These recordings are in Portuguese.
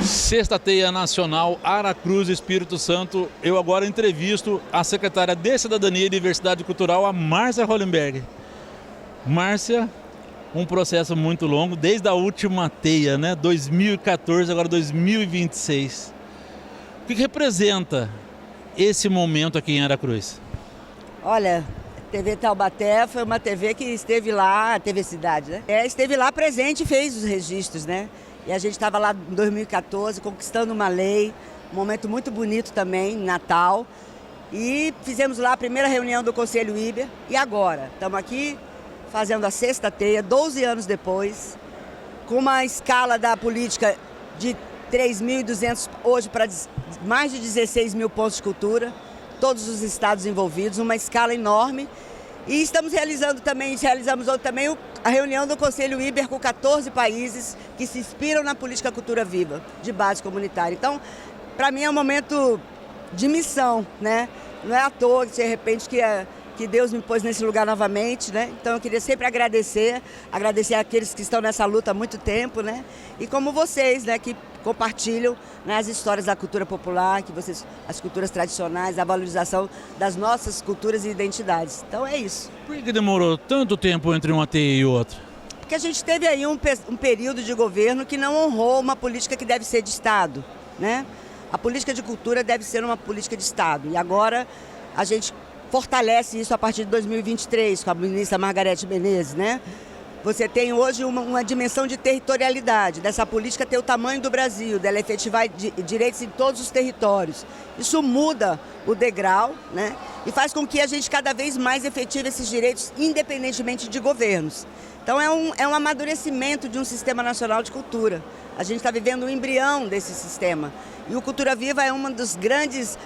Sexta Teia Nacional, Aracruz, Espírito Santo. Eu agora entrevisto a secretária de Cidadania e Diversidade Cultural, a Márcia Hollenberg. Márcia, um processo muito longo, desde a última teia, né? 2014, agora 2026. O que representa esse momento aqui em Aracruz? Olha, a TV Taubaté foi uma TV que esteve lá, a TV Cidade, né? Esteve lá presente e fez os registros, né? E a gente estava lá em 2014, conquistando uma lei, um momento muito bonito também, Natal. E fizemos lá a primeira reunião do Conselho Iber. E agora, estamos aqui fazendo a sexta teia, 12 anos depois, com uma escala da política de 3.200 hoje para mais de 16 mil pontos de cultura, todos os estados envolvidos, uma escala enorme. E realizamos ontem também a reunião do Conselho Iber com 14 países que se inspiram na política cultura viva, de base comunitária. Então, para mim é um momento de missão, né? Não é à toa, de repente, que Deus me pôs nesse lugar novamente, né? Então eu queria sempre agradecer àqueles que estão nessa luta há muito tempo, né? E como vocês, né, que compartilham, né, as histórias da cultura popular, as culturas tradicionais, a valorização das nossas culturas e identidades. Então é isso. Por que demorou tanto tempo entre uma teia e outra? Porque a gente teve aí um período de governo que não honrou uma política que deve ser de Estado, né? A política de cultura deve ser uma política de Estado. E agora a gente fortalece isso a partir de 2023, com a ministra Margarete Menezes, né? Você tem hoje uma dimensão de territorialidade, dessa política ter o tamanho do Brasil, dela efetivar direitos em todos os territórios. Isso muda o degrau, né? E faz com que a gente cada vez mais efetive esses direitos, independentemente de governos. Então é um amadurecimento de um sistema nacional de cultura. A gente está vivendo um embrião desse sistema. E o Cultura Viva é um dos grandes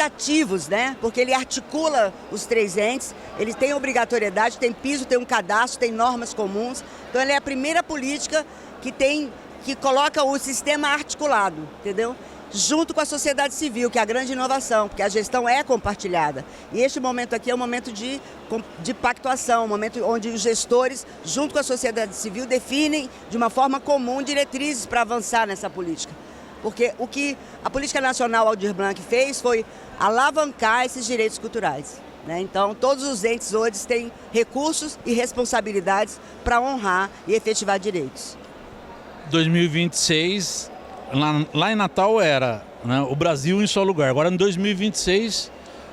ativos, né? Porque ele articula os três entes, ele tem obrigatoriedade, tem piso, tem um cadastro, tem normas comuns. Então ele é a primeira política que coloca o sistema articulado, entendeu? Junto com a sociedade civil, que é a grande inovação, porque a gestão é compartilhada. E este momento aqui é um momento de pactuação, um momento onde os gestores, junto com a sociedade civil, definem de uma forma comum diretrizes para avançar nessa política. Porque o que a Política Nacional Aldir Blanc fez foi alavancar esses direitos culturais, né? Então, todos os entes hoje têm recursos e responsabilidades para honrar e efetivar direitos. 2026, lá em Natal era, né, o Brasil em seu lugar. Agora, em 2026,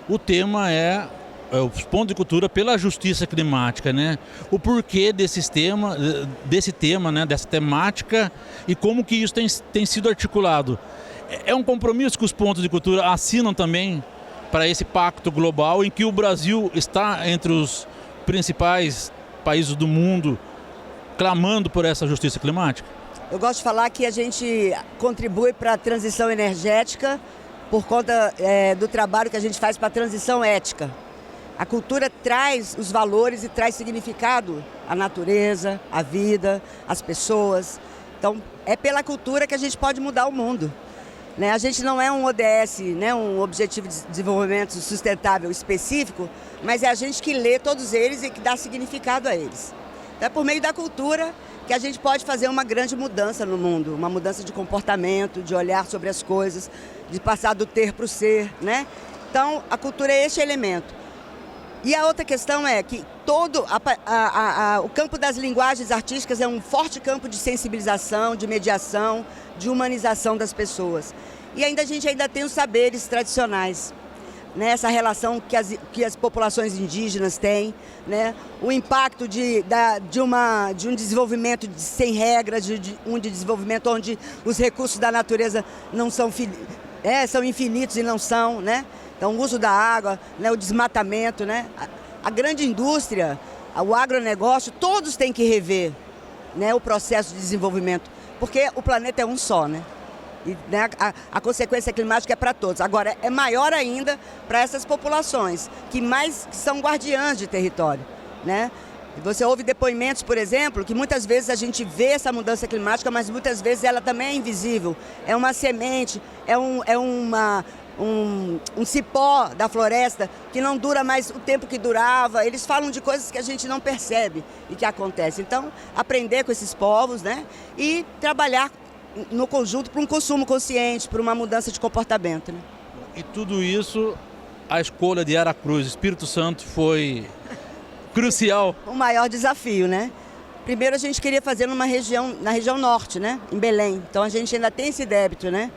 o tema é os pontos de cultura pela justiça climática, né? O porquê desse tema, né, dessa temática e como que isso tem sido articulado. É um compromisso que os pontos de cultura assinam também para esse pacto global em que o Brasil está entre os principais países do mundo clamando por essa justiça climática? Eu gosto de falar que a gente contribui para a transição energética por conta do trabalho que a gente faz para a transição ética. A cultura traz os valores e traz significado à natureza, à vida, às pessoas. Então, é pela cultura que a gente pode mudar o mundo, né? A gente não é um ODS, né, um Objetivo de Desenvolvimento Sustentável específico, mas é a gente que lê todos eles e que dá significado a eles. Então, é por meio da cultura que a gente pode fazer uma grande mudança no mundo, uma mudança de comportamento, de olhar sobre as coisas, de passar do ter para o ser, né? Então, a cultura é este elemento. E a outra questão é que o campo das linguagens artísticas é um forte campo de sensibilização, de mediação, de humanização das pessoas. E a gente ainda tem os saberes tradicionais, né? Essa relação que as populações indígenas têm, né? O impacto de um desenvolvimento sem regras, de desenvolvimento onde os recursos da natureza não são infinitos e não são, né? Então, o uso da água, né, o desmatamento, né, a grande indústria, o agronegócio, todos têm que rever, né, o processo de desenvolvimento, porque o planeta é um só, né? E, né, a consequência climática é para todos. Agora, é maior ainda para essas populações, que são guardiãs de território, né? Você ouve depoimentos, por exemplo, que muitas vezes a gente vê essa mudança climática, mas muitas vezes ela também é invisível. É uma semente, um cipó da floresta que não dura mais o tempo que durava. Eles falam de coisas que a gente não percebe e que acontecem. Então, aprender com esses povos, né? E trabalhar no conjunto para um consumo consciente, para uma mudança de comportamento, né? E tudo isso, a escolha de Aracruz, Espírito Santo, foi crucial. O maior desafio, né? Primeiro a gente queria fazer na região norte, né? Em Belém. Então a gente ainda tem esse débito, né?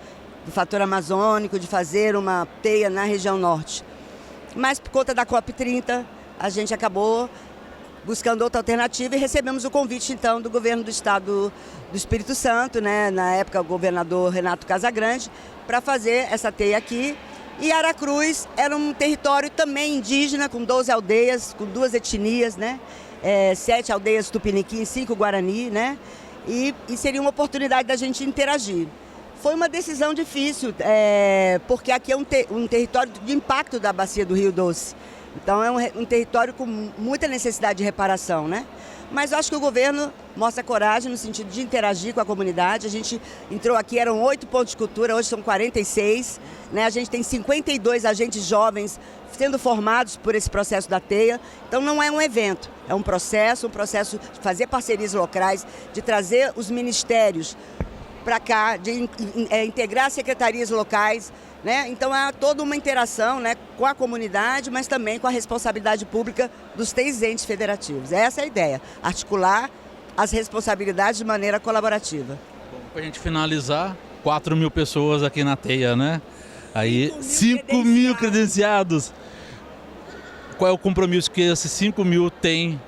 Do fator amazônico, de fazer uma teia na região norte. Mas por conta da COP30, a gente acabou buscando outra alternativa e recebemos o convite, então, do governo do estado do Espírito Santo, né? Na época, o governador Renato Casagrande, para fazer essa teia aqui. E Aracruz era um território também indígena, com 12 aldeias, com 2 etnias, né? 7 aldeias Tupiniquim, 5 Guarani, né? E seria uma oportunidade da gente interagir. Foi uma decisão difícil, porque aqui é um território de impacto da bacia do Rio Doce. Então é um território com muita necessidade de reparação, né? Mas eu acho que o governo mostra coragem no sentido de interagir com a comunidade. A gente entrou aqui, eram 8 pontos de cultura, hoje são 46. Né? A gente tem 52 agentes jovens sendo formados por esse processo da teia. Então não é um evento, é um processo de fazer parcerias locais, de trazer os ministérios para cá, de integrar secretarias locais. Né? Então há toda uma interação, né, com a comunidade, mas também com a responsabilidade pública dos 3 entes federativos. Essa é a ideia, articular as responsabilidades de maneira colaborativa. Para a gente finalizar, 4.000 pessoas aqui na teia, né? Aí 5.000 credenciados. Qual é o compromisso que esses 5.000 têm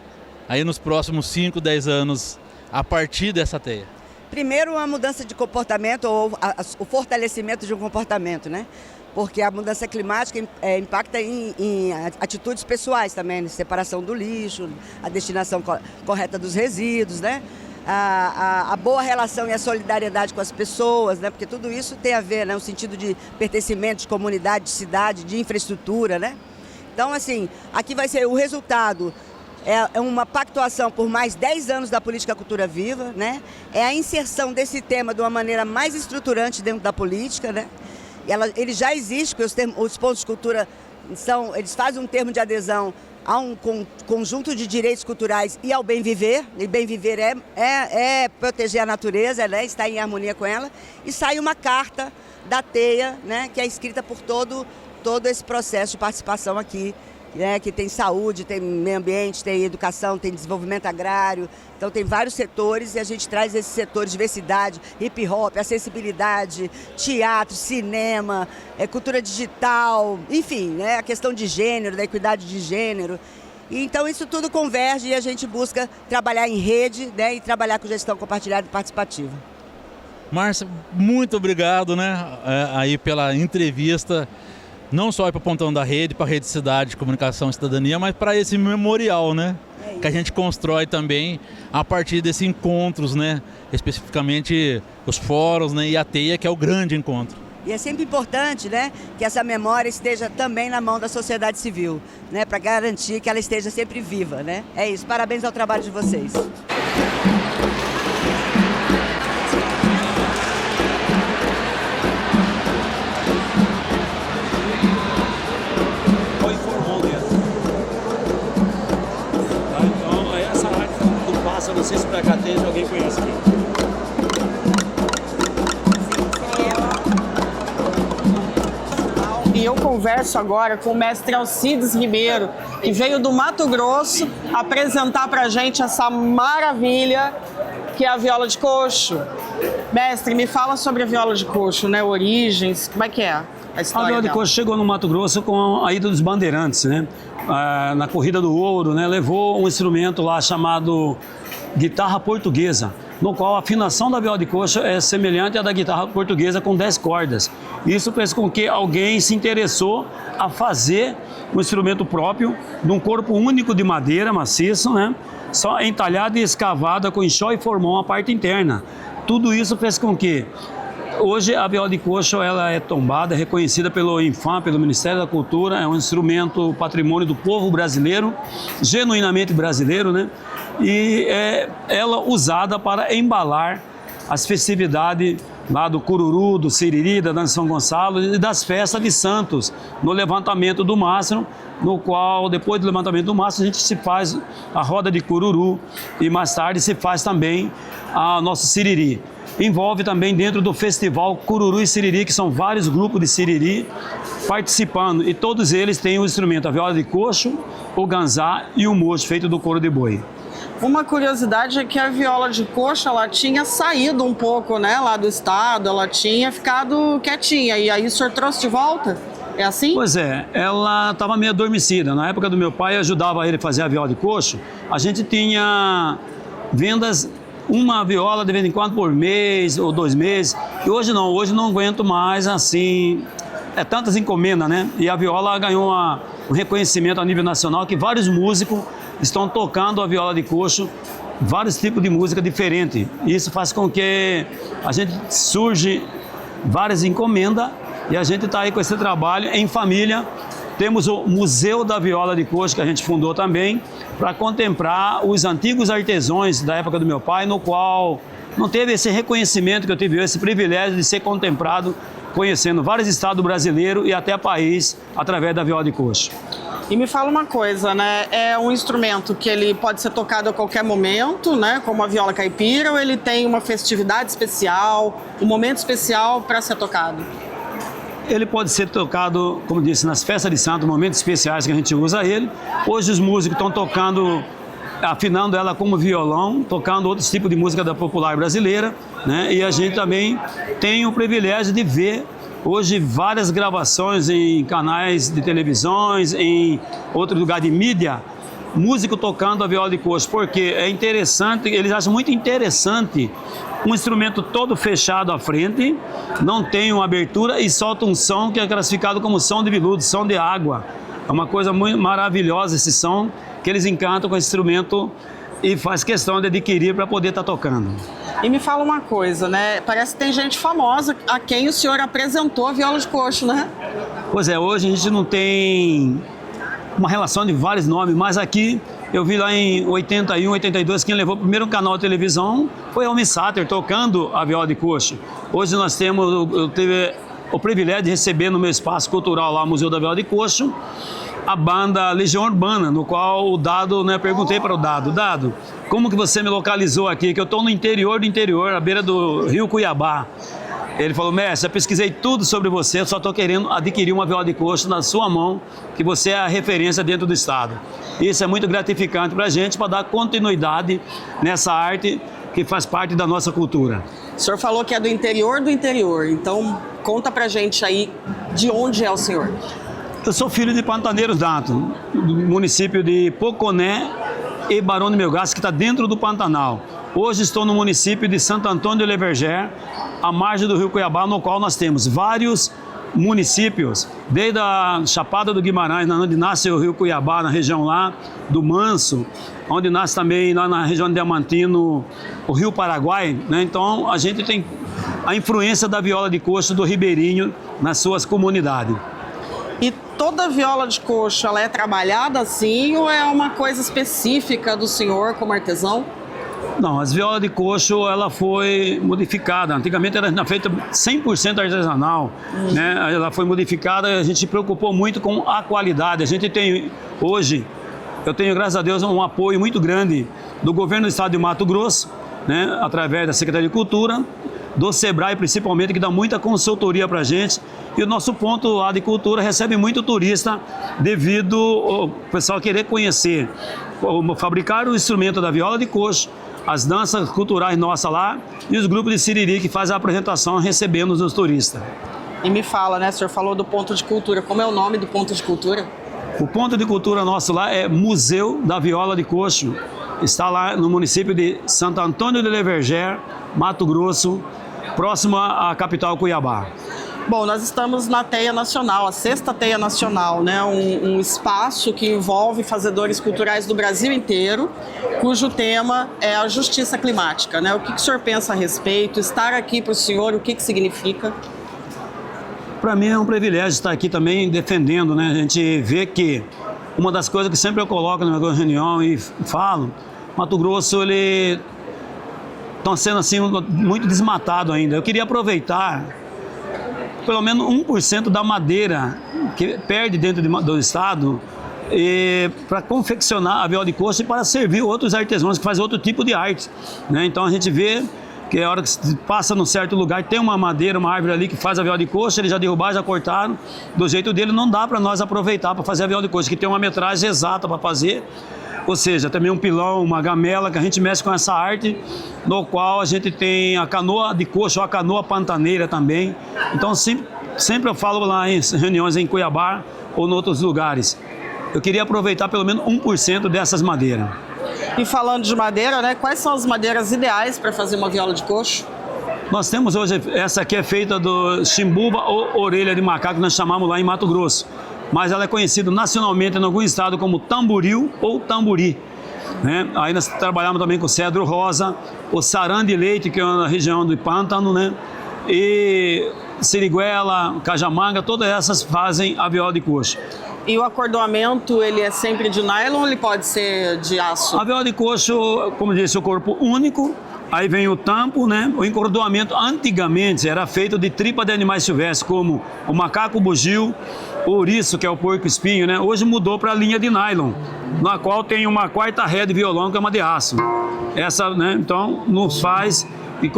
aí nos próximos 5, 10 anos a partir dessa teia? Primeiro, uma mudança de comportamento ou o fortalecimento de um comportamento, né? Porque a mudança climática impacta em atitudes pessoais também, né? Separação do lixo, a destinação correta dos resíduos, né? A boa relação e a solidariedade com as pessoas, né? Porque tudo isso tem a ver, né? O sentido de pertencimento, de comunidade, de cidade, de infraestrutura, né? Então, assim, aqui vai ser o resultado. É uma pactuação por mais 10 anos da política Cultura Viva, né? É a inserção desse tema de uma maneira mais estruturante dentro da política, né? Ele já existe, porque os pontos de cultura eles fazem um termo de adesão a um conjunto de direitos culturais e ao bem viver. E bem viver é proteger a natureza, né? Estar em harmonia com ela. E sai uma carta da teia, né? Que é escrita por todo esse processo de participação aqui. Que tem saúde, tem meio ambiente, tem educação, tem desenvolvimento agrário. Então tem vários setores e a gente traz esses setores, diversidade, hip hop, acessibilidade, teatro, cinema, cultura digital, enfim, né, a questão de gênero, da equidade de gênero. E então isso tudo converge e a gente busca trabalhar em rede, né, e trabalhar com gestão compartilhada e participativa. Márcia, muito obrigado, né, aí pela entrevista. Não só para o Pontão da Rede, para a Rede Cidade de Comunicação e Cidadania, mas para esse memorial, né? Que a gente constrói também a partir desses encontros, né? Especificamente os fóruns, né? E a teia, que é o grande encontro. E é sempre importante, né, que essa memória esteja também na mão da sociedade civil, né? Para garantir que ela esteja sempre viva, né? É isso. Parabéns ao trabalho de vocês. Não sei se para cá tem, alguém conhece aqui. E eu converso agora com o mestre Alcides Ribeiro, que veio do Mato Grosso apresentar para a gente essa maravilha que é a viola de coxo. Mestre, me fala sobre a viola de coxo, né? Origens, como é que é a história A viola de dela? coxo chegou no Mato Grosso com a ida dos bandeirantes, né? Na Corrida do Ouro, né? Levou um instrumento lá chamado guitarra portuguesa, no qual a afinação da viola de coxo é semelhante à da guitarra portuguesa com 10 cordas. Isso fez com que alguém se interessou a fazer um instrumento próprio, de um corpo único de madeira maciço, né? Só entalhada e escavada com enxó e formão a parte interna. Tudo isso fez com que hoje a viola de coxo ela é tombada, reconhecida pelo INFAM, pelo Ministério da Cultura, é um instrumento patrimônio do povo brasileiro, genuinamente brasileiro, né? E é ela usada para embalar as festividades lá do cururu, do siriri, da dança São Gonçalo e das festas de Santos, no levantamento do mastro, no qual, depois do levantamento do mastro, a gente se faz a roda de cururu e mais tarde se faz também a nosso siriri. Envolve também dentro do festival Cururu e Siriri, que são vários grupos de siriri participando, e todos eles têm o instrumento, a viola de coxo, o ganzá e o mocho feito do couro de boi. Uma curiosidade é que a viola de coxo, ela tinha saído um pouco, né, lá do estado, ela tinha ficado quietinha, e aí o senhor trouxe de volta? É assim? Pois é, ela estava meio adormecida. Na época do meu pai, eu ajudava ele a fazer a viola de coxo. A gente tinha vendas, uma viola de vez em quando por mês ou 2 meses. E hoje não aguento mais assim, tantas encomendas, né? E a viola ganhou um reconhecimento a nível nacional, que vários músicos estão tocando a viola de coxo, vários tipos de música diferente. Isso faz com que a gente surge várias encomendas e a gente está aí com esse trabalho em família. Temos o Museu da Viola de Coxo, que a gente fundou também, para contemplar os antigos artesãos da época do meu pai, no qual não teve esse reconhecimento que eu tive, esse privilégio de ser contemplado, conhecendo vários estados brasileiros e até país, através da viola de coxo. E me fala uma coisa, né? É um instrumento que ele pode ser tocado a qualquer momento, né? Como a viola caipira, ou ele tem uma festividade especial, um momento especial para ser tocado? Ele pode ser tocado, como disse, nas festas de santo, momentos especiais que a gente usa ele. Hoje os músicos estão tocando, afinando ela como violão, tocando outros tipos de música da popular brasileira, né? E a gente também tem o privilégio de ver hoje várias gravações em canais de televisões, em outro lugar de mídia, músico tocando a viola de coxo, porque é interessante, eles acham muito interessante um instrumento todo fechado à frente, não tem uma abertura e solta um som que é classificado como som de veludo, som de água. É uma coisa muito maravilhosa esse som, que eles encantam com esse instrumento e faz questão de adquirir para poder estar tocando. E me fala uma coisa, né? Parece que tem gente famosa a quem o senhor apresentou a viola de coxo, né? Pois é, hoje a gente não tem uma relação de vários nomes, mas aqui eu vi lá em 81, 82, quem levou o primeiro canal de televisão foi Almi Sater, tocando a viola de coxo. Hoje eu tive o privilégio de receber no meu espaço cultural lá, Museu da Viola de Coxo, a banda Legião Urbana, no qual o Dado, né, perguntei para o Dado, como que você me localizou aqui? Que eu estou no interior do interior, à beira do Rio Cuiabá. Ele falou, mestre, eu pesquisei tudo sobre você, eu só estou querendo adquirir uma viola de coxo na sua mão, que você é a referência dentro do estado. Isso é muito gratificante para a gente, para dar continuidade nessa arte que faz parte da nossa cultura. O senhor falou que é do interior, então conta pra gente aí de onde é o senhor. Eu sou filho de Pantaneiros Dato, do município de Poconé e Barão de Melgaço, que está dentro do Pantanal. Hoje estou no município de Santo Antônio de Leverger, à margem do Rio Cuiabá, no qual nós temos vários municípios, desde a Chapada do Guimarães, onde nasce o Rio Cuiabá, na região lá do Manso, onde nasce também lá na região de Diamantino o Rio Paraguai, né? Então a gente tem a influência da viola de coxo do ribeirinho nas suas comunidades. E toda viola de coxo, ela é trabalhada assim ou é uma coisa específica do senhor como artesão? Não, as violas de coxo, ela foi modificada. Antigamente era feita 100% artesanal, né? Ela foi modificada, a gente se preocupou muito com a qualidade. A gente tem hoje, eu tenho, graças a Deus, um apoio muito grande do governo do estado de Mato Grosso, né? Através da Secretaria de Cultura, do Sebrae principalmente, que dá muita consultoria para a gente. E o nosso ponto lá de cultura recebe muito turista devido ao pessoal querer conhecer, fabricar o instrumento da viola de coxo, as danças culturais nossas lá e os grupos de siriri que fazem a apresentação recebendo os turistas. E me fala, né, o senhor falou do ponto de cultura, como é o nome do ponto de cultura? O ponto de cultura nosso lá é Museu da Viola de Coxo, está lá no município de Santo Antônio de Leverger, Mato Grosso, próximo à capital Cuiabá. Bom, nós estamos na Teia Nacional, a 6ª Teia Nacional, né? Um espaço que envolve fazedores culturais do Brasil inteiro, cujo tema é a justiça climática, né? O que o senhor pensa a respeito? Estar aqui para o senhor, o que significa? Para mim é um privilégio estar aqui também defendendo, né? A gente vê que uma das coisas que sempre eu coloco na minha reunião e falo, Mato Grosso, ele estão sendo assim muito desmatados ainda. Eu queria aproveitar pelo menos 1% da madeira que perde dentro do estado para confeccionar a viola de coxo e para servir outros artesãos que fazem outro tipo de arte, né? Então a gente vê que a hora que se passa num certo lugar, tem uma madeira, uma árvore ali que faz a viola de coxo, eles já derrubaram, já cortaram, do jeito dele não dá para nós aproveitar para fazer a viola de coxo, que tem uma metragem exata para fazer, ou seja, também um pilão, uma gamela, que a gente mexe com essa arte, no qual a gente tem a canoa de coxo, a canoa pantaneira também. Então sempre eu falo lá em reuniões em Cuiabá ou em outros lugares, eu queria aproveitar pelo menos 1% dessas madeiras. E falando de madeira, né? Quais são as madeiras ideais para fazer uma viola de coxo? Nós temos hoje, essa aqui é feita do chimbuba ou orelha de macaco, que nós chamamos lá em Mato Grosso. Mas ela é conhecida nacionalmente em algum estado como tamboril ou tamburi, né? Aí nós trabalhamos também com cedro rosa, o saran de leite, que é na região do pântano, né? E siriguela, cajamanga, todas essas fazem a viola de coxo. E o acordoamento, ele é sempre de nylon ou ele pode ser de aço? A viola de coxo, como disse, o corpo único, aí vem o tampo, né? O encordoamento antigamente era feito de tripa de animais silvestres, como o macaco bugio, o ouriço, que é o porco-espinho, né? Hoje mudou para a linha de nylon, na qual tem uma quarta ré de violão, que é uma de aço. Essa, né? Então, nos faz e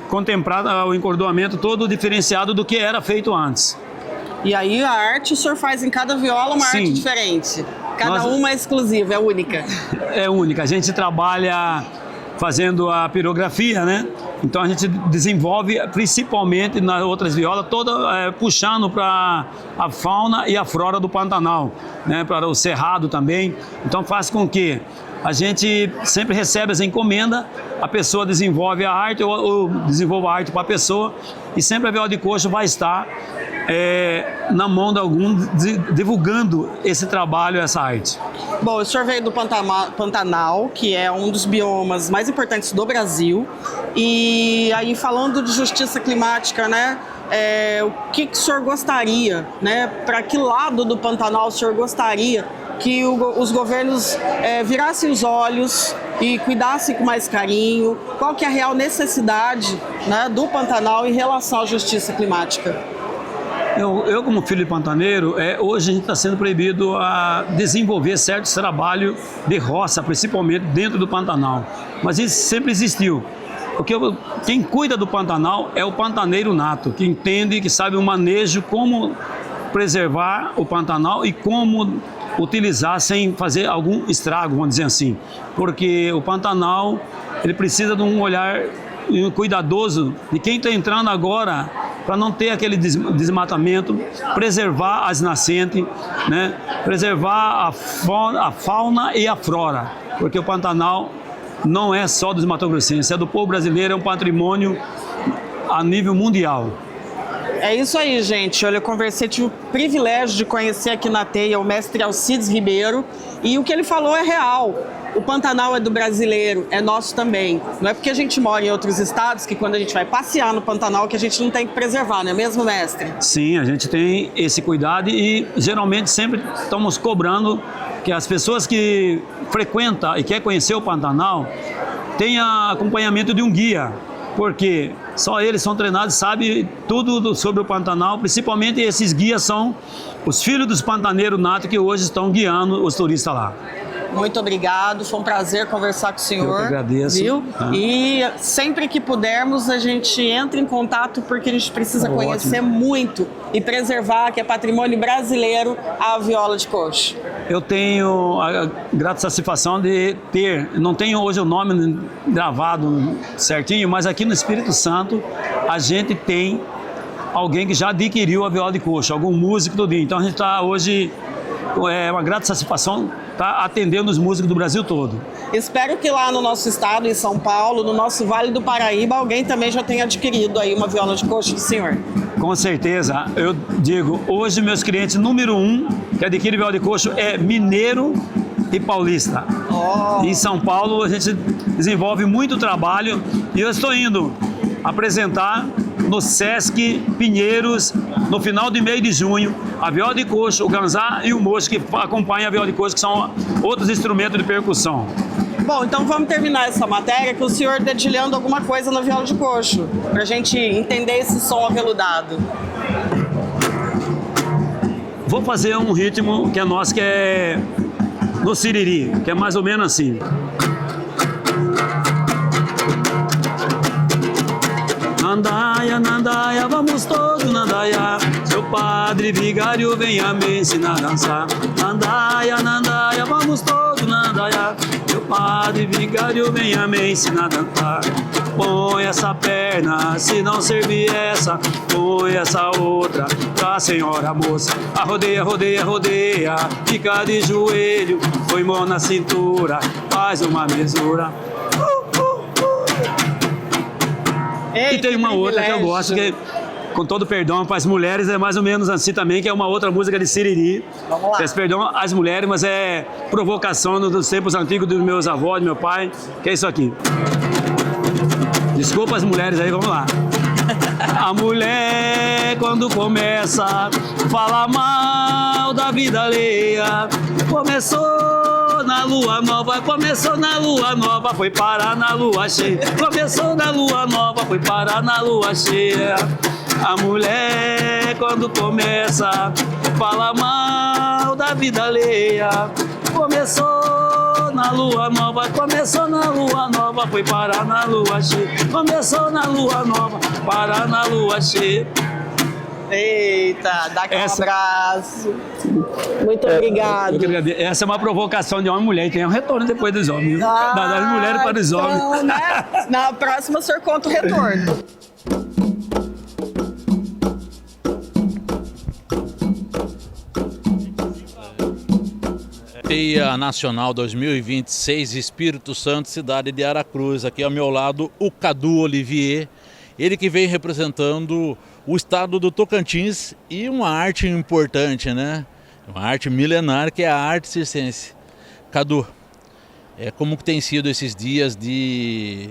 contemplar o encordoamento todo diferenciado do que era feito antes. E aí a arte o senhor faz em cada viola uma arte diferente. Cada uma é exclusiva, é única. É única. A gente trabalha fazendo a pirografia, né? Então a gente desenvolve principalmente nas outras violas, toda puxando para a fauna e a flora do Pantanal, né? Para o cerrado também. Então faz com que a gente sempre recebe essa encomenda, a pessoa desenvolve a arte ou desenvolve a arte para a pessoa e sempre a viola de coxo vai estar na mão de algum divulgando esse trabalho, essa arte. Bom, o senhor veio do Pantanal, que é um dos biomas mais importantes do Brasil, e aí falando de justiça climática, né? O que o senhor gostaria, né? Para que lado do Pantanal o senhor gostaria que os governos virassem os olhos e cuidassem com mais carinho? Qual que é a real necessidade, né, do Pantanal em relação à justiça climática? Eu como filho de pantaneiro, hoje a gente está sendo proibido a desenvolver certos trabalhos de roça, principalmente dentro do Pantanal. Mas isso sempre existiu. Porque quem cuida do Pantanal é o pantaneiro nato, que entende, que sabe o manejo, como preservar o Pantanal e como utilizar sem fazer algum estrago, vamos dizer assim. Porque o Pantanal, ele precisa de um olhar cuidadoso de quem está entrando agora, para não ter aquele desmatamento, preservar as nascentes, né? Preservar a fauna e a flora, porque o Pantanal não é só dos matogrossenses, é do povo brasileiro, é um patrimônio a nível mundial. É isso aí, gente. Olha, eu conversei, tive o privilégio de conhecer aqui na Teia o mestre Alcides Ribeiro, e o que ele falou é real. O Pantanal é do brasileiro, é nosso também. Não é porque a gente mora em outros estados que quando a gente vai passear no Pantanal que a gente não tem que preservar, não é mesmo, mestre? Sim, a gente tem esse cuidado e geralmente sempre estamos cobrando que as pessoas que frequentam e querem conhecer o Pantanal tenham acompanhamento de um guia, porque só eles são treinados, sabem tudo sobre o Pantanal, principalmente esses guias são os filhos dos pantaneiros natos que hoje estão guiando os turistas lá. Muito obrigado, foi um prazer conversar com o senhor. Eu que agradeço. Viu? E sempre que pudermos a gente entra em contato porque a gente precisa conhecer muito e preservar, que é patrimônio brasileiro, a viola de coxo. Eu tenho a grata satisfação de ter, não tenho hoje o nome gravado certinho, mas aqui no Espírito Santo a gente tem alguém que já adquiriu a viola de coxo, algum músico do dia. Então a gente está hoje, é uma grata satisfação estar atendendo os músicos do Brasil todo. Espero que lá no nosso estado, em São Paulo, no nosso Vale do Paraíba, alguém também já tenha adquirido aí uma viola de coxo do senhor. Com certeza, eu digo, hoje meus clientes número 1 que adquire viola de coxo é mineiro e paulista. Em São Paulo a gente desenvolve muito trabalho e eu estou indo apresentar no Sesc Pinheiros, no final do mês de junho, a viola de coxo, o ganzá e o mocho que acompanham a viola de coxo, que são outros instrumentos de percussão. Bom, então vamos terminar essa matéria com o senhor dedilhando alguma coisa na viola de coxo, pra gente entender esse som aveludado. Vou fazer um ritmo que é nosso, que é no siriri, que é mais ou menos assim. Nandaia, nandaia, vamos todos nandaia. Seu padre vigário venha me ensinar a dançar. Nandaia, nandaia, vamos todos nandaia. Seu padre vigário venha me ensinar a dançar. Põe essa perna, se não servir essa, põe essa outra pra senhora moça. A rodeia, rodeia, rodeia, fica de joelho, põe mão na cintura, faz uma mesura. Ei, E tem uma outra que eu gosto, que, com todo perdão para as mulheres, é mais ou menos assim também, que é uma outra música de siriri. Vamos lá. Peço perdão às mulheres, mas é provocação dos tempos antigos dos meus avós, do meu pai, que é isso aqui. Desculpa as mulheres aí, vamos lá. A mulher, quando começa a falar mal da vida alheia, começou na lua nova, foi parar na lua cheia. Começou na lua nova, foi parar na lua cheia. A mulher, quando começa a falar mal da vida alheia, começou na lua nova, foi parar na lua cheia. Começou na lua nova, parar na lua cheia. Eita, dá aqui um abraço. Muito obrigado. Essa é uma provocação de homem e mulher, e tem um retorno depois dos homens, viu? Das mulheres para os homens. Então, né? Na próxima o senhor conta o retorno. Teia Nacional 2026, Espírito Santo, cidade de Aracruz. Aqui ao meu lado o Cadu Olivier, ele que vem representando o estado do Tocantins e uma arte importante, né? Uma arte milenar, que é a arte circense. Cadu, como que tem sido esses dias de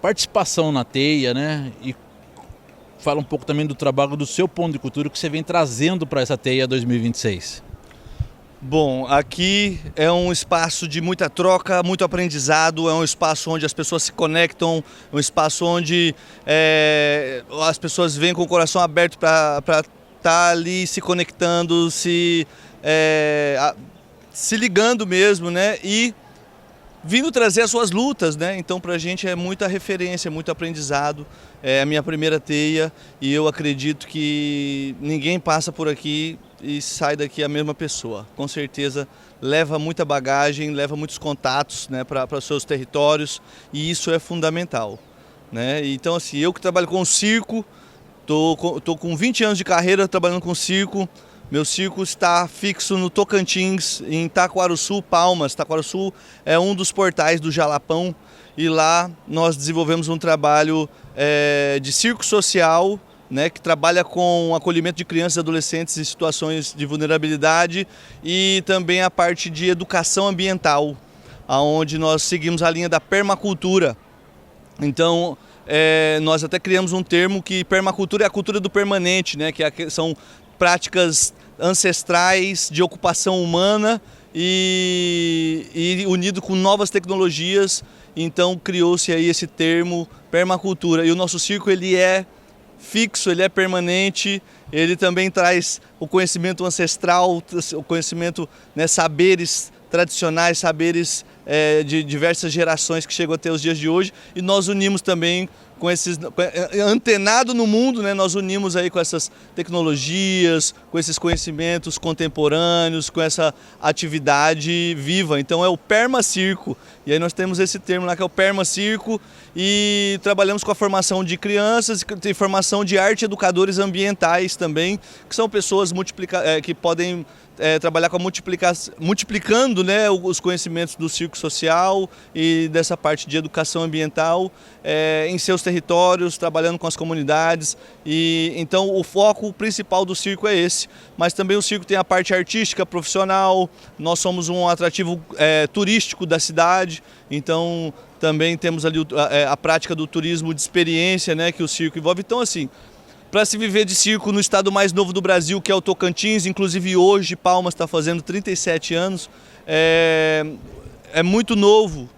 participação na Teia, né? E fala um pouco também do trabalho do seu ponto de cultura que você vem trazendo para essa Teia 2026. Bom, aqui é um espaço de muita troca, muito aprendizado, é um espaço onde as pessoas se conectam, um espaço onde as pessoas vêm com o coração aberto para estar ali se conectando, se ligando mesmo, né? E vindo trazer as suas lutas, né? Então pra gente é muita referência, muito aprendizado. É a minha primeira Teia e eu acredito que ninguém passa por aqui e sai daqui a mesma pessoa. Com certeza leva muita bagagem, leva muitos contatos, né, para os seus territórios, e isso é fundamental, né? Então assim, eu que trabalho com circo, tô com 20 anos de carreira trabalhando com circo. Meu circo está fixo no Tocantins, em Taquarussu, Palmas. Taquarussu é um dos portais do Jalapão e lá nós desenvolvemos um trabalho de circo social, né, que trabalha com acolhimento de crianças e adolescentes em situações de vulnerabilidade e também a parte de educação ambiental, onde nós seguimos a linha da permacultura. Então, nós até criamos um termo que permacultura é a cultura do permanente, né, são práticas ancestrais de ocupação humana e unido com novas tecnologias. Então criou-se aí esse termo permacultura. E o nosso circo, ele é fixo, ele é permanente, ele também traz o conhecimento ancestral, o conhecimento, né, saberes tradicionais, saberes de diversas gerações que chegam até os dias de hoje, e nós unimos também com esses, antenado no mundo, né, nós unimos aí com essas tecnologias, com esses conhecimentos contemporâneos, com essa atividade viva. Então é o permacirco, e aí nós temos esse termo lá que é o permacirco, e trabalhamos com a formação de crianças e formação de arte educadores ambientais também, que são pessoas que podem trabalhar com multiplicando, né, os conhecimentos do circo social e dessa parte de educação ambiental em seus territórios, trabalhando com as comunidades. E então o foco principal do circo é esse, mas também o circo tem a parte artística, profissional. Nós somos um atrativo turístico da cidade, então também temos ali a prática do turismo de experiência, né, que o circo envolve. Então assim, para se viver de circo no estado mais novo do Brasil, que é o Tocantins, inclusive hoje Palmas está fazendo 37 anos, é muito novo.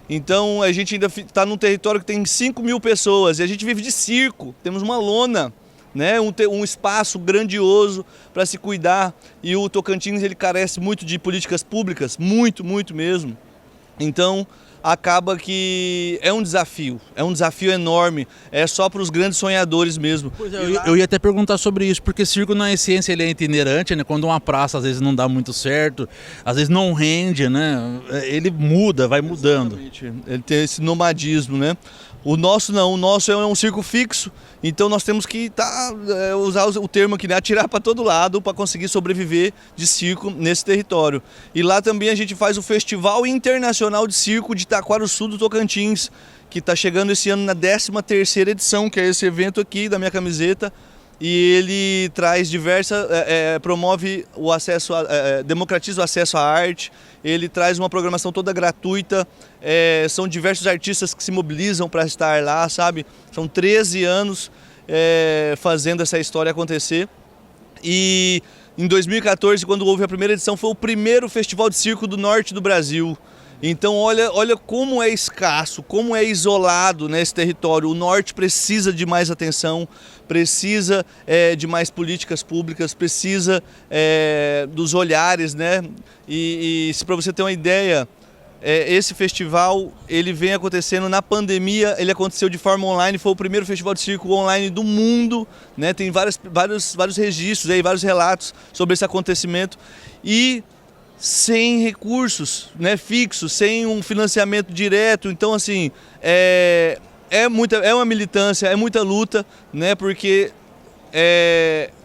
Então a gente ainda está num território que tem 5.000 pessoas e a gente vive de circo, temos uma lona, né? Um espaço grandioso para se cuidar, e o Tocantins ele carece muito de políticas públicas, muito mesmo. Então acaba que é um desafio enorme, é só para os grandes sonhadores mesmo. Pois é, eu ia até perguntar sobre isso, porque circo na essência ele é itinerante, né? Quando uma praça às vezes não dá muito certo, às vezes não rende, né? Ele muda, vai mudando. Exatamente. Ele tem esse nomadismo, né? O nosso não, o nosso é um circo fixo, então nós temos que usar o termo aqui, né? Atirar para todo lado para conseguir sobreviver de circo nesse território. E lá também a gente faz o Festival Internacional de Circo de Taquarussu do Tocantins, que está chegando esse ano na 13ª edição, que é esse evento aqui da minha camiseta. E ele traz promove o acesso, democratiza o acesso à arte, ele traz uma programação toda gratuita, são diversos artistas que se mobilizam para estar lá, sabe? São 13 anos fazendo essa história acontecer. E em 2014, quando houve a primeira edição, foi o primeiro festival de circo do norte do Brasil. Então olha como é escasso, como é isolado nesse território. O norte precisa de mais atenção, precisa de mais políticas públicas, precisa dos olhares, né? E para você ter uma ideia, esse festival ele vem acontecendo na pandemia, ele aconteceu de forma online, foi o primeiro festival de circo online do mundo, né? Tem vários registros, aí, vários relatos sobre esse acontecimento, e sem recursos, né, fixos, sem um financiamento direto. Então assim, é uma militância, é muita luta, né, porque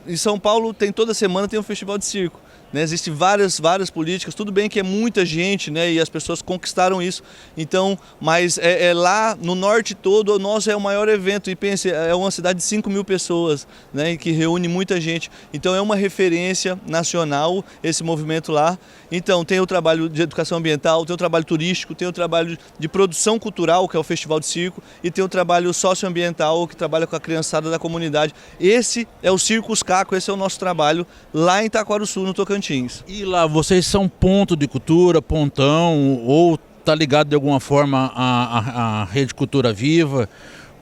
em São Paulo toda semana tem um festival de circo, né? Existem várias políticas, tudo bem que é muita gente, né, e as pessoas conquistaram isso, então, mas lá no norte todo, o nosso é o maior evento, e pense, é uma cidade de 5.000 pessoas, né, que reúne muita gente, então é uma referência nacional esse movimento lá. Então tem o trabalho de educação ambiental, tem o trabalho turístico, tem o trabalho de produção cultural, que é o Festival de Circo, e tem o trabalho socioambiental, que trabalha com a criançada da comunidade. Esse é o Circos Caco, esse é o nosso trabalho lá em Taquarussu, no Tocantins. E lá, vocês são ponto de cultura, pontão, ou tá ligado de alguma forma à Rede Cultura Viva?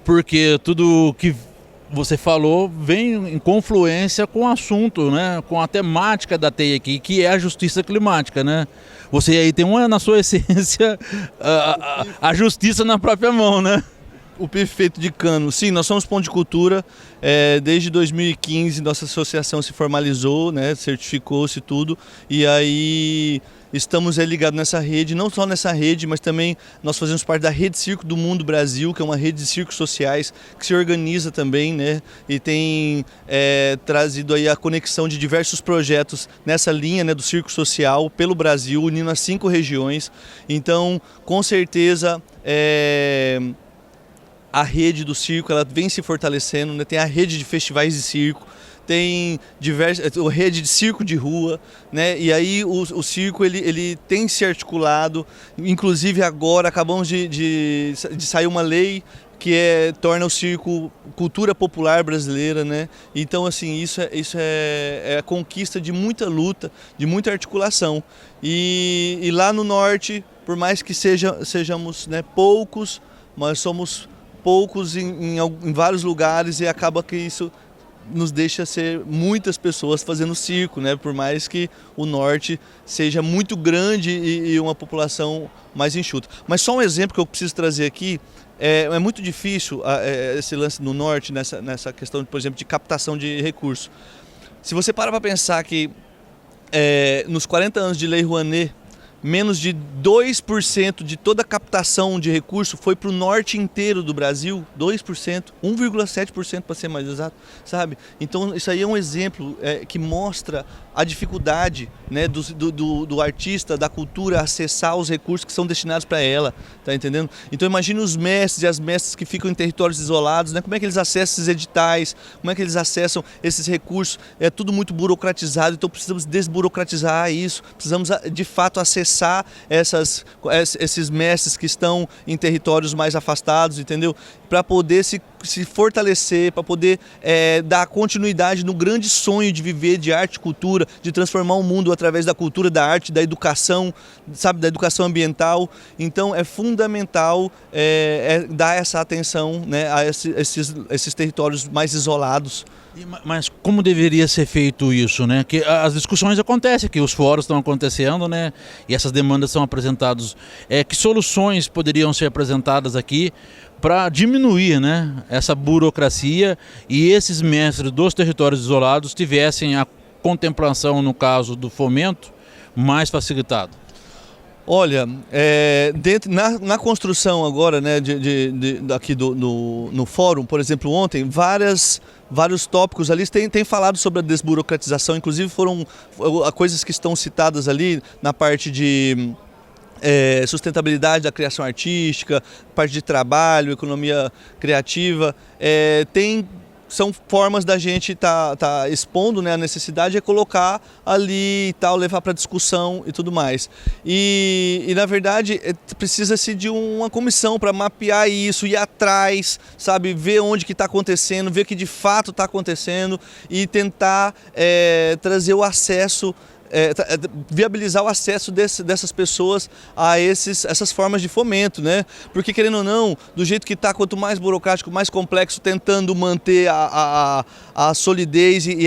Porque tudo que você falou vem em confluência com o assunto, né? Com a temática da TEI aqui, que é a justiça climática, né? Você aí tem na sua essência a justiça na própria mão, né? O PIF feito de cano. Sim, nós somos ponto de cultura. Desde 2015 nossa associação se formalizou, né? Certificou-se tudo, e aí estamos ligados nessa rede, não só nessa rede, mas também nós fazemos parte da Rede Circo do Mundo Brasil, que é uma rede de circos sociais que se organiza também, né? E tem trazido aí a conexão de diversos projetos nessa linha, né, do circo social pelo Brasil, unindo as 5 regiões. Então, com certeza, a rede do circo ela vem se fortalecendo, né? Tem a rede de festivais de circo, tem a rede de circo de rua, né? E aí o circo ele tem se articulado, inclusive agora acabamos de sair uma lei que torna o circo cultura popular brasileira, né? Então assim, isso é a conquista de muita luta, de muita articulação. E lá no norte, por mais que sejamos, né, poucos, mas somos poucos em vários lugares, e acaba que isso nos deixa ser muitas pessoas fazendo circo, né? Por mais que o norte seja muito grande e uma população mais enxuta. Mas só um exemplo que eu preciso trazer aqui, é muito difícil esse lance no norte, nessa questão, por exemplo, de captação de recursos. Se você para pensar que nos 40 anos de Lei Rouanet, menos de 2% de toda a captação de recurso foi para o norte inteiro do Brasil, 2%, 1,7% para ser mais exato, sabe? Então isso aí é um exemplo que mostra a dificuldade, né, do artista, da cultura acessar os recursos que são destinados para ela, tá entendendo? Então imagine os mestres e as mestras que ficam em territórios isolados, né? Como é que eles acessam esses editais, como é que eles acessam esses recursos? É tudo muito burocratizado, então precisamos desburocratizar isso, precisamos de fato acessar acessar esses mestres que estão em territórios mais afastados, entendeu? Para poder se fortalecer, para poder dar continuidade no grande sonho de viver de arte e cultura, de transformar o mundo através da cultura, da arte, da educação, sabe, da educação ambiental. Então é fundamental dar essa atenção, né, a esses territórios mais isolados. Mas como deveria ser feito isso, né? Que as discussões acontecem, que os fóruns estão acontecendo, né? E essas demandas são apresentadas. Que soluções poderiam ser apresentadas aqui para diminuir, né, essa burocracia e esses mestres dos territórios isolados tivessem a contemplação, no caso do fomento, mais facilitada? Olha, na construção agora, né, aqui no fórum, por exemplo, ontem, vários tópicos ali tem falado sobre a desburocratização, inclusive foram coisas que estão citadas ali na parte de sustentabilidade da criação artística, parte de trabalho, economia criativa, são formas da gente tá expondo, né, a necessidade é colocar ali e tal, levar para discussão e tudo mais. E na verdade precisa-se de uma comissão para mapear isso, ir atrás, sabe, ver onde que está acontecendo, ver o que de fato está acontecendo e tentar trazer o acesso, viabilizar o acesso dessas pessoas a essas formas de fomento, né? Porque, querendo ou não, do jeito que está, quanto mais burocrático, mais complexo, tentando manter a solidez e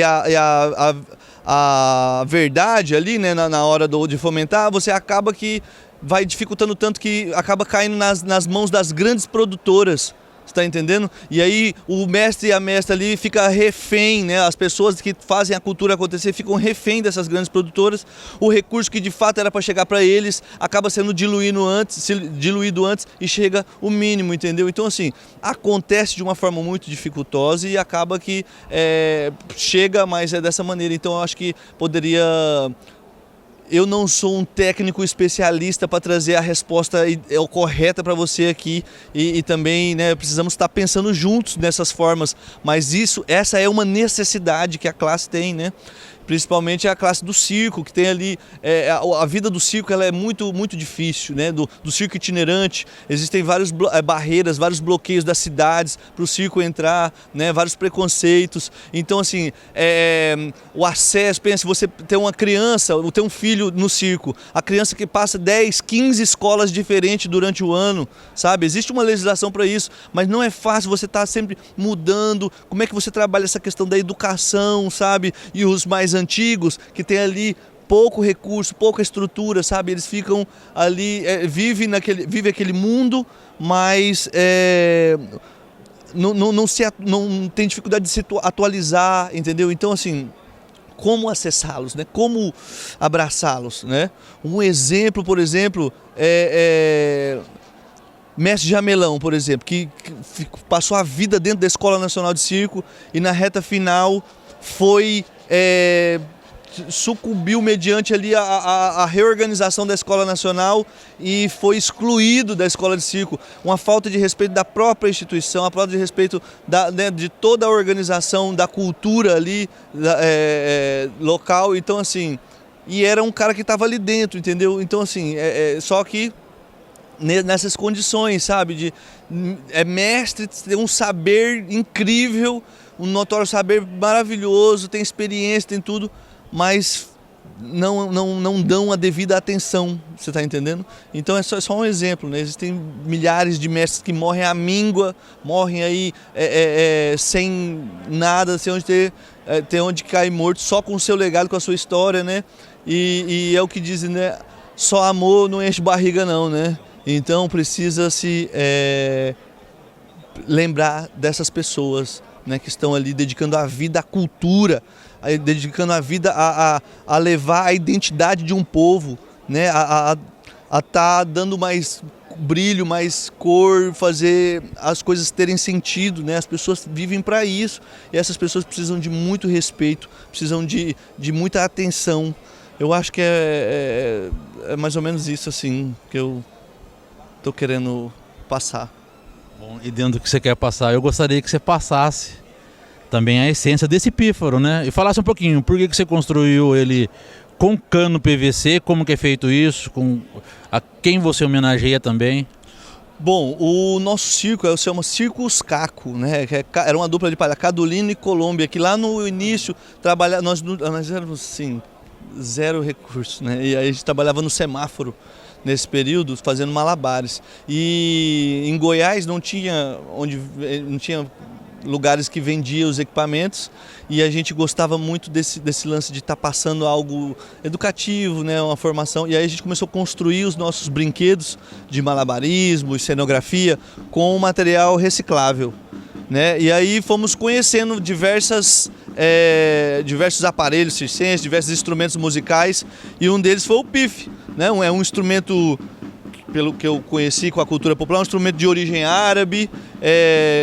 a verdade ali, né, na hora de fomentar, você acaba que vai dificultando tanto que acaba caindo nas mãos das grandes produtoras. Você está entendendo? E aí o mestre e a mestra ali fica refém, né? As pessoas que fazem a cultura acontecer ficam refém dessas grandes produtoras. O recurso que de fato era para chegar para eles acaba sendo diluído antes e chega o mínimo, entendeu? Então assim, acontece de uma forma muito dificultosa e acaba que chega, mas é dessa maneira. Então eu acho que poderia... Eu não sou um técnico especialista para trazer a resposta correta para você aqui e também, né, precisamos estar pensando juntos nessas formas, mas essa é uma necessidade que a classe tem, né? Principalmente a classe do circo, que tem ali, a vida do circo ela é muito, muito difícil, né? Do circo itinerante, existem várias barreiras, vários bloqueios das cidades para o circo entrar, né? Vários preconceitos. Então, assim, o acesso, pensa, você tem uma criança, ou tem um filho no circo, a criança que passa 10, 15 escolas diferentes durante o ano, sabe? Existe uma legislação para isso, mas não é fácil, você estar sempre mudando. Como é que você trabalha essa questão da educação, sabe? E os mais antigos, que tem ali pouco recurso, pouca estrutura, sabe? Eles ficam ali, vivem aquele mundo, mas não tem dificuldade de se atualizar, entendeu? Então, assim, como acessá-los, né? Como abraçá-los, né? Um exemplo, por exemplo, Mestre Jamelão, por exemplo, que passou a vida dentro da Escola Nacional de Circo e na reta final sucumbiu mediante ali a reorganização da Escola Nacional e foi excluído da Escola de Circo. Uma falta de respeito da própria instituição, a falta de respeito de toda a organização da cultura ali local. Então, assim, e era um cara que estava ali dentro, entendeu? Então, assim, só que nessas condições, sabe? Mestre, tem um saber incrível, um notório saber maravilhoso, tem experiência, tem tudo, mas não dão a devida atenção, você está entendendo? Então é só um exemplo, né? Existem milhares de mestres que morrem à míngua, morrem aí sem nada, sem onde ter onde cair morto, só com o seu legado, com a sua história, né? E é o que dizem, né? Só amor não enche barriga não, né? Então precisa-se lembrar dessas pessoas, né, que estão ali dedicando a vida à cultura, dedicando a vida a levar a identidade de um povo, né, a tá dando mais brilho, mais cor, fazer as coisas terem sentido, né? As pessoas vivem para isso e essas pessoas precisam de muito respeito, precisam de muita atenção. Eu acho que é mais ou menos isso assim que eu estou querendo passar. Bom, e dentro do que você quer passar, eu gostaria que você passasse também a essência desse pífaro, né? E falasse um pouquinho, por que você construiu ele com cano PVC, como que é feito isso? A quem você homenageia também? Bom, o nosso circo se chama Circo Os Caco, né? Era uma dupla de palhaço, Cadolino e Colômbia, que lá no início nós éramos assim, zero recurso, né? E aí a gente trabalhava no semáforo nesse período, fazendo malabares. E em Goiás não tinha lugares que vendiam os equipamentos, e a gente gostava muito desse lance de estar passando algo educativo, né, uma formação, e aí a gente começou a construir os nossos brinquedos de malabarismo e cenografia com material reciclável, né? E aí fomos conhecendo diversos aparelhos circenses, diversos instrumentos musicais, e um deles foi o pife, né? É um instrumento, pelo que eu conheci com a cultura popular, um instrumento de origem árabe,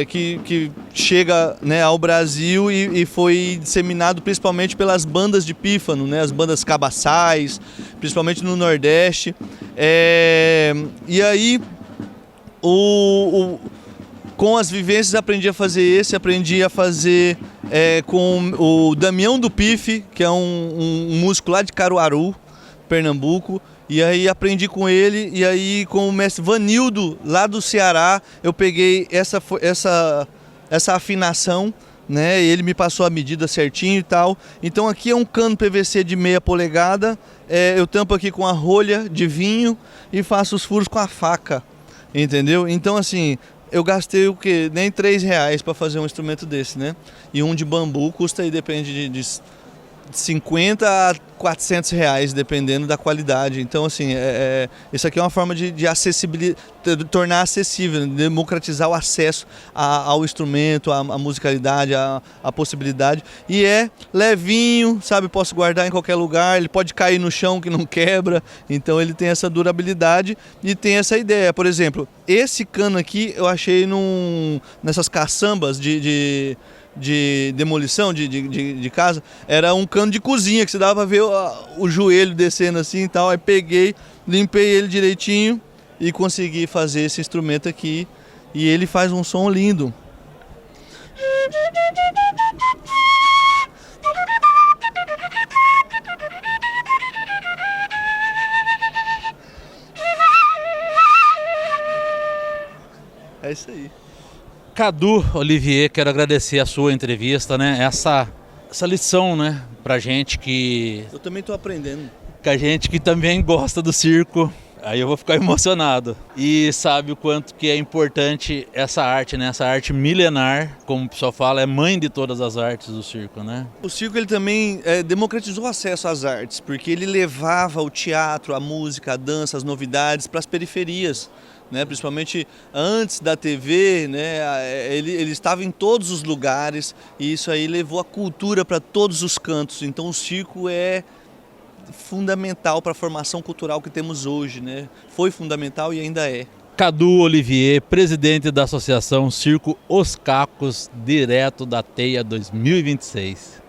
que chega, né, ao Brasil e foi disseminado principalmente pelas bandas de pífano, né, as bandas cabaçais, principalmente no Nordeste. E aí, com as vivências, aprendi a fazer com o Damião do Pife, que é um músico lá de Caruaru, Pernambuco. E aí aprendi com ele, e aí com o mestre Vanildo, lá do Ceará, eu peguei essa afinação, né? Ele me passou a medida certinho e tal. Então aqui é um cano PVC de meia polegada, eu tampo aqui com a rolha de vinho e faço os furos com a faca, entendeu? Então assim, eu gastei o quê? Nem R$3 para fazer um instrumento desse, né? E um de bambu custa aí, depende de 50 a R$400, dependendo da qualidade. Então, assim, isso aqui é uma forma de tornar acessível, democratizar o acesso ao instrumento, à musicalidade, à possibilidade. E é levinho, sabe? Posso guardar em qualquer lugar, ele pode cair no chão que não quebra. Então, ele tem essa durabilidade e tem essa ideia. Por exemplo, esse cano aqui eu achei nessas caçambas de demolição de casa, era um cano de cozinha que você dava pra ver o joelho descendo assim e tal. Aí peguei, limpei ele direitinho e consegui fazer esse instrumento aqui, e ele faz um som lindo. É isso aí. Cadu Olivier, quero agradecer a sua entrevista, né? Essa lição, né, pra gente que... Eu também estou aprendendo. Que a gente que também gosta do circo, aí eu vou ficar emocionado. E sabe o quanto que é importante essa arte, né? Essa arte milenar, como o pessoal fala, é mãe de todas as artes do circo, né? O circo, ele também democratizou o acesso às artes, porque ele levava o teatro, a música, a dança, as novidades para as periferias, né? Principalmente antes da TV, né? Ele estava em todos os lugares, e isso aí levou a cultura para todos os cantos. Então o circo é fundamental para a formação cultural que temos hoje, né? Foi fundamental e ainda é. Cadu Olivier, presidente da Associação Circo Os Cacos, direto da Teia 2026.